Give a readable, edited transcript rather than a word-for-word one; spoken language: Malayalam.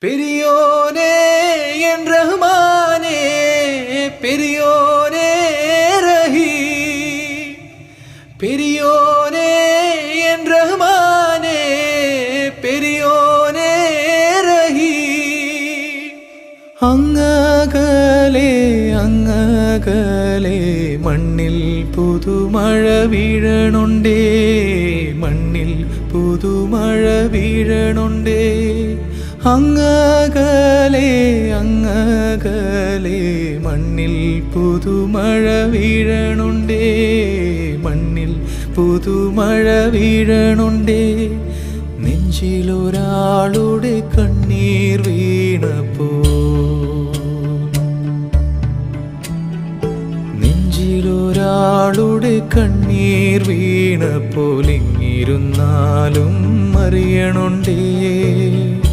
பெரியோனே என் ரஹ்மானே, பெரியோனே ரஹீ, பெரியோனே என் ரஹ்மானே, பெரியோனே ரஹீ. അങ്ങകലെ അങ്ങകലെ മണ്ണിൽ പുതുമഴ വീഴണുണ്ടേ, മണ്ണിൽ പുതുമഴ വീഴണുണ്ടേ. അങ്ങകലെ അങ്ങകലെ മണ്ണിൽ പുതുമഴ വീഴണുണ്ടേ, മണ്ണിൽ പുതുമഴ വീഴണുണ്ടേ. നെഞ്ചിലൊരാളുടെ കണ്ണീർ വീണപ്പോ, നെഞ്ചിലൊരാളുടെ കണ്ണീർ വീണപ്പോൾ ഇങ്ങിരുന്നാലും അറിയണുണ്ടേ.